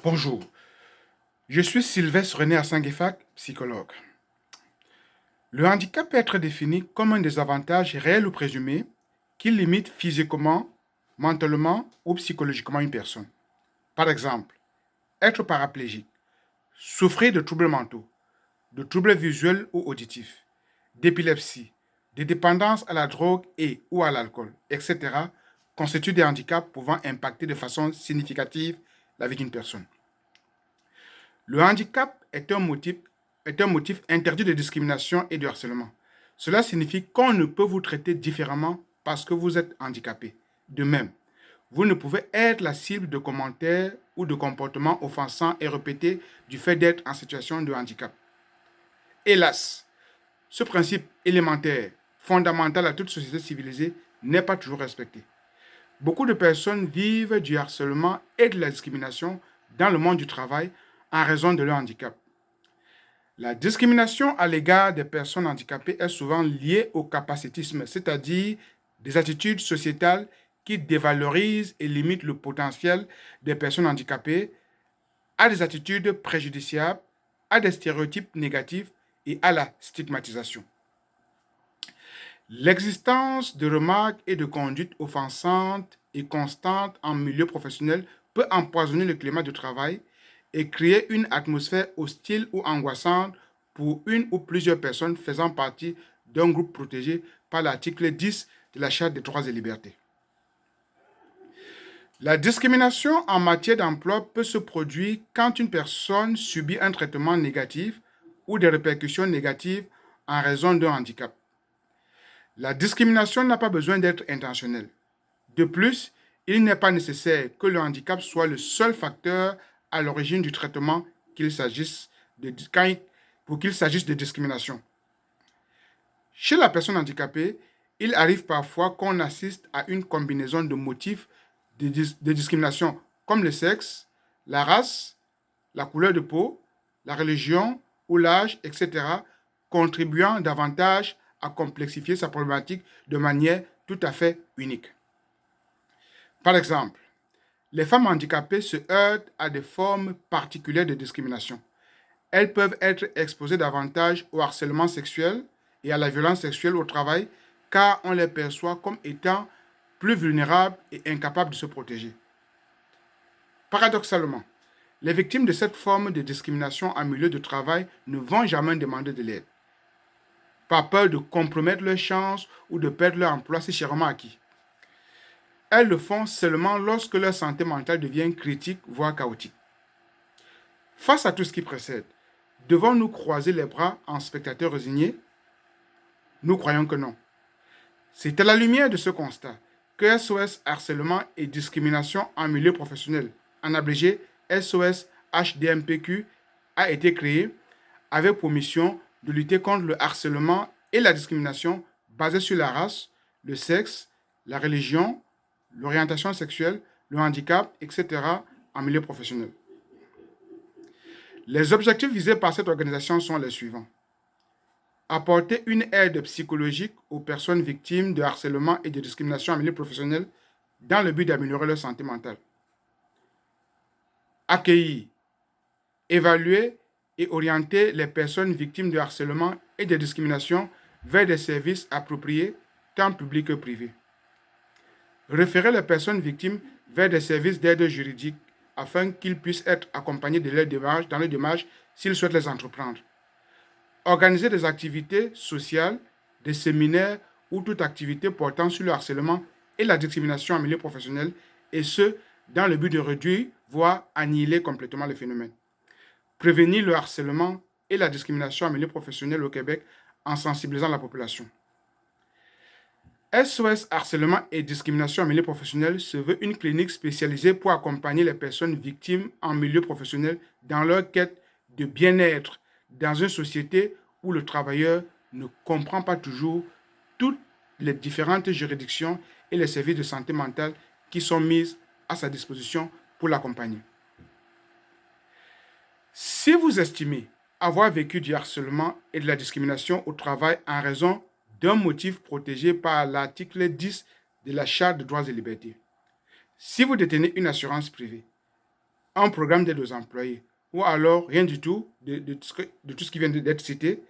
Bonjour, je suis Sylvestre René Assanguefac, psychologue. Le handicap peut être défini comme un désavantage réel ou présumé qui limite physiquement, mentalement ou psychologiquement une personne. Par exemple, être paraplégique, souffrir de troubles mentaux, de troubles visuels ou auditifs, d'épilepsie, de dépendance à la drogue et ou à l'alcool, etc., constituent des handicaps pouvant impacter de façon significative la vie d'une personne. Le handicap est un motif interdit de discrimination et de harcèlement. Cela signifie qu'on ne peut vous traiter différemment parce que vous êtes handicapé. De même, vous ne pouvez être la cible de commentaires ou de comportements offensants et répétés du fait d'être en situation de handicap. Hélas, ce principe élémentaire, fondamental à toute société civilisée, n'est pas toujours respecté. Beaucoup de personnes vivent du harcèlement et de la discrimination dans le monde du travail en raison de leur handicap. La discrimination à l'égard des personnes handicapées est souvent liée au capacitisme, c'est-à-dire des attitudes sociétales qui dévalorisent et limitent le potentiel des personnes handicapées, à des attitudes préjudiciables, à des stéréotypes négatifs et à la stigmatisation. L'existence de remarques et de conduites offensantes et constantes en milieu professionnel peut empoisonner le climat de travail et créer une atmosphère hostile ou angoissante pour une ou plusieurs personnes faisant partie d'un groupe protégé par l'article 10 de la Charte des droits et libertés. La discrimination en matière d'emploi peut se produire quand une personne subit un traitement négatif ou des répercussions négatives en raison d'un handicap. La discrimination n'a pas besoin d'être intentionnelle. De plus, il n'est pas nécessaire que le handicap soit le seul facteur à l'origine du traitement pour qu'il s'agisse de discrimination. Chez la personne handicapée, il arrive parfois qu'on assiste à une combinaison de motifs de discrimination comme le sexe, la race, la couleur de peau, la religion ou l'âge, etc., contribuant davantage à complexifier sa problématique de manière tout à fait unique. Par exemple, les femmes handicapées se heurtent à des formes particulières de discrimination. Elles peuvent être exposées davantage au harcèlement sexuel et à la violence sexuelle au travail car on les perçoit comme étant plus vulnérables et incapables de se protéger. Paradoxalement, les victimes de cette forme de discrimination en milieu de travail ne vont jamais demander de l'aide, par peur de compromettre leurs chances ou de perdre leur emploi si chèrement acquis. Elles le font seulement lorsque leur santé mentale devient critique, voire chaotique. Face à tout ce qui précède, devons-nous croiser les bras en spectateurs résignés? Nous croyons que non. C'est à la lumière de ce constat que SOS Harcèlement et Discrimination en milieu professionnel, en abrégé SOS HDMPQ, a été créé avec pour mission de lutter contre le harcèlement et la discrimination basée sur la race, le sexe, la religion, l'orientation sexuelle, le handicap, etc. en milieu professionnel. Les objectifs visés par cette organisation sont les suivants. Apporter une aide psychologique aux personnes victimes de harcèlement et de discrimination en milieu professionnel dans le but d'améliorer leur santé mentale. Accueillir, évaluer et orienter les personnes victimes de harcèlement et de discrimination vers des services appropriés, tant publics que privés. Référer les personnes victimes vers des services d'aide juridique afin qu'ils puissent être accompagnés dans les démarches s'ils souhaitent les entreprendre. Organiser des activités sociales, des séminaires ou toute activité portant sur le harcèlement et la discrimination en milieu professionnel, et ce, dans le but de réduire, voire annihiler complètement le phénomène. Prévenir le harcèlement et la discrimination en milieu professionnel au Québec en sensibilisant la population. SOS Harcèlement et Discrimination en milieu professionnel se veut une clinique spécialisée pour accompagner les personnes victimes en milieu professionnel dans leur quête de bien-être dans une société où le travailleur ne comprend pas toujours toutes les différentes juridictions et les services de santé mentale qui sont mis à sa disposition pour l'accompagner. Si vous estimez avoir vécu du harcèlement et de la discrimination au travail en raison d'un motif protégé par l'article 10 de la Charte des droits et libertés, si vous détenez une assurance privée, un programme d'aide aux employés ou alors rien du tout de tout ce qui vient d'être cité,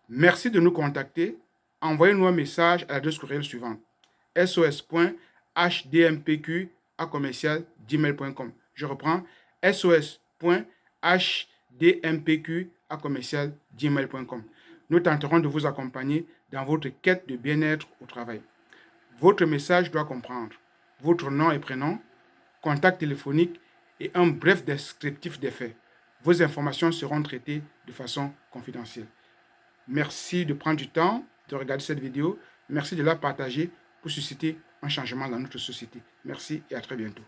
merci de nous contacter. Envoyez-nous un message à l'adresse courriel suivante: sos.hdmpq@gmail.com. Je reprends: sos.hdmpq@gmail.com. Nous tenterons de vous accompagner dans votre quête de bien-être au travail. Votre message doit comprendre votre nom et prénom, contact téléphonique et un bref descriptif des faits. Vos informations seront traitées de façon confidentielle. Merci de prendre du temps de regarder cette vidéo. Merci de la partager pour susciter un changement dans notre société. Merci et à très bientôt.